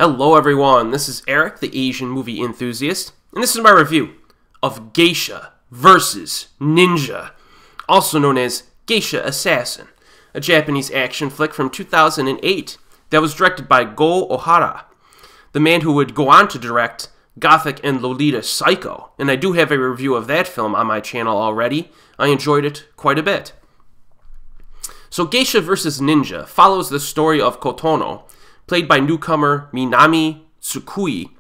Hello everyone, this is Eric, the Asian movie enthusiast, and this is my review of Geisha vs. Ninja, also known as Geisha Assassin, a Japanese action flick from 2008 that was directed by Go Ohara, the man who would go on to direct Gothic and Lolita Psycho, and I do have a review of that film on my channel already. I enjoyed it quite a bit. So Geisha vs. Ninja follows the story of Kotono, played by newcomer Minami Tsukui,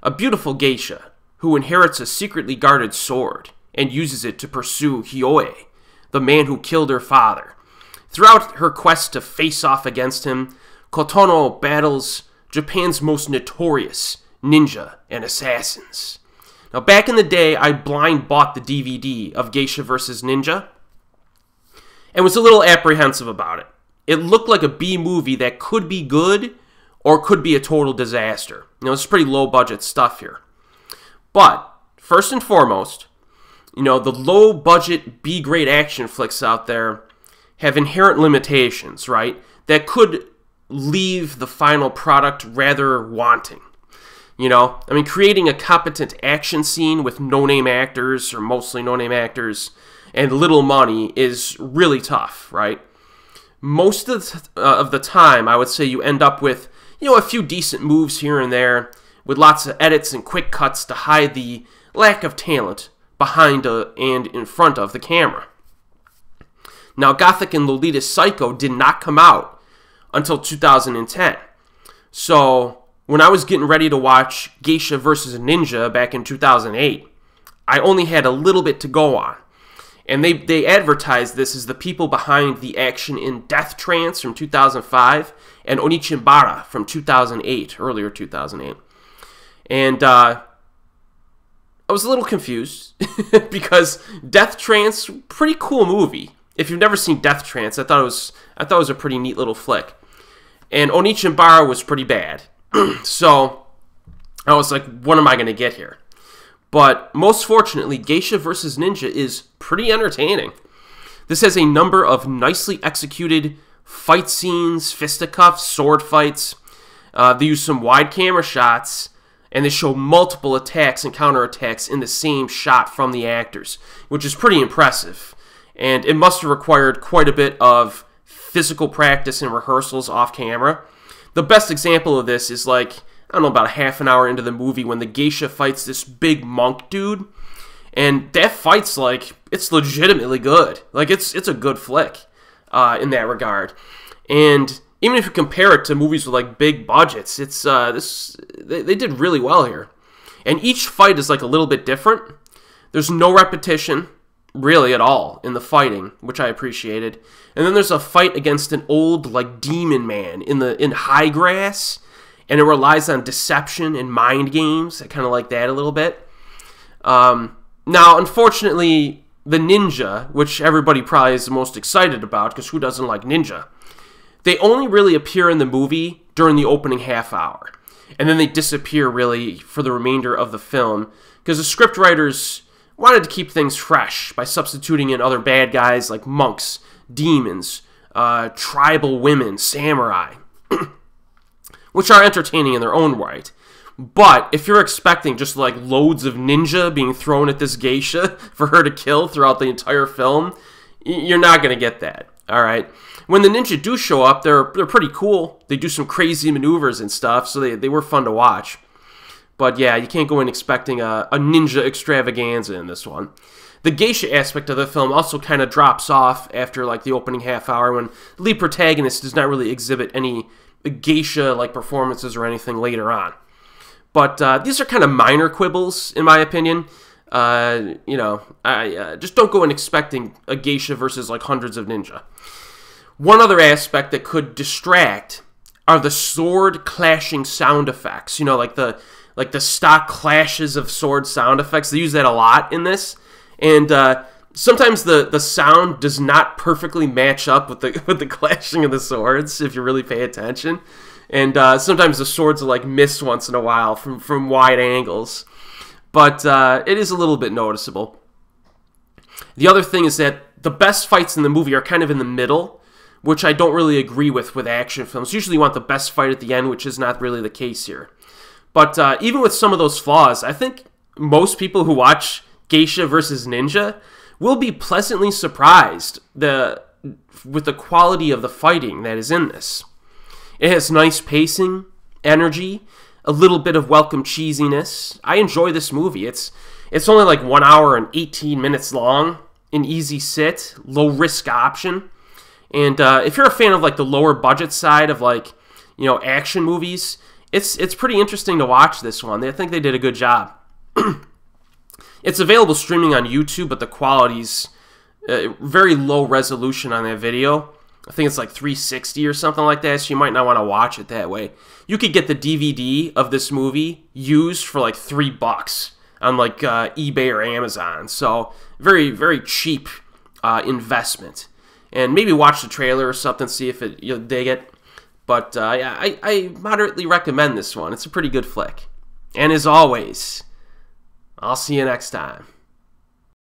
a beautiful geisha who inherits a secretly guarded sword and uses it to pursue Hyoe, the man who killed her father. Throughout her quest to face off against him, Kotono battles Japan's most notorious ninja and assassins. Now, back in the day, I blind bought the DVD of Geisha vs. Ninja and was a little apprehensive about it. It looked like a B movie that could be good or could be a total disaster. It's pretty low budget stuff here. But, first and foremost, the low budget B grade action flicks out there have inherent limitations, right? That could leave the final product rather wanting. Creating a competent action scene with no-name actors, or mostly no-name actors, and little money is really tough, right? Most of the time, I would say you end up with, a few decent moves here and there, with lots of edits and quick cuts to hide the lack of talent behind and in front of the camera. Now, Gothic and Lolita Psycho did not come out until 2010. So, when I was getting ready to watch Geisha vs. Ninja back in 2008, I only had a little bit to go on. And they advertised this as the people behind the action in Death Trance from 2005 and Onichimbara from 2008, earlier 2008. And I was a little confused because Death Trance, pretty cool movie. If you've never seen Death Trance, I thought it was a pretty neat little flick. And Onichimbara was pretty bad. So I was like, what am I going to get here? But most fortunately, Geisha vs. Ninja is pretty entertaining. This has a number of nicely executed fight scenes, fisticuffs, sword fights. They use some wide camera shots, and they show multiple attacks and counterattacks in the same shot from the actors, which is pretty impressive. And it must have required quite a bit of physical practice and rehearsals off camera. The best example of this is about a half an hour into the movie when the geisha fights this big monk dude. And that fight's it's legitimately good. It's a good flick in that regard. And even if you compare it to movies with big budgets, it's they did really well here. And each fight is a little bit different. There's no repetition really at all in the fighting, which I appreciated. And then there's a fight against an old demon man in high grass. And it relies on deception and mind games. I kind of like that a little bit. Now, unfortunately, the ninja, which everybody probably is the most excited about, because who doesn't like ninja, they only really appear in the movie during the opening half hour. And then they disappear, really, for the remainder of the film, because the scriptwriters wanted to keep things fresh by substituting in other bad guys like monks, demons, tribal women, samurai, which are entertaining in their own right. But if you're expecting just loads of ninja being thrown at this geisha for her to kill throughout the entire film, you're not going to get that, all right? When the ninja do show up, they're pretty cool. They do some crazy maneuvers and stuff, so they were fun to watch. But yeah, you can't go in expecting a ninja extravaganza in this one. The geisha aspect of the film also kind of drops off after the opening half hour when the lead protagonist does not really exhibit any geisha-like performances or anything later on. But these are kind of minor quibbles, in my opinion. I just don't go in expecting a geisha versus hundreds of ninja. One other aspect that could distract are the sword clashing sound effects. The stock clashes of sword sound effects. They use that a lot in this. And sometimes the sound does not perfectly match up with the clashing of the swords, if you really pay attention. And sometimes the swords are missed once in a while from wide angles. But it is a little bit noticeable. The other thing is that the best fights in the movie are kind of in the middle, which I don't really agree with action films. Usually you want the best fight at the end, which is not really the case here. But even with some of those flaws, I think most people who watch Geisha versus Ninja will be pleasantly surprised with the quality of the fighting that is in this. It has nice pacing, energy, a little bit of welcome cheesiness. I enjoy this movie. It's only like 1 hour and 18 minutes long, an easy sit, low risk option. And if you're a fan of like the lower budget side of like, you know, action movies, it's pretty interesting to watch this one. I think they did a good job. It's available streaming on YouTube, but the quality's very low resolution on that video. I think it's like 360 or something like that, so you might not want to watch it that way. You could get the DVD of this movie used for like $3 on like eBay or Amazon. So very, very cheap investment. And maybe watch the trailer or something, see if you'll dig it. But yeah, I moderately recommend this one. It's a pretty good flick. And as always, I'll see you next time.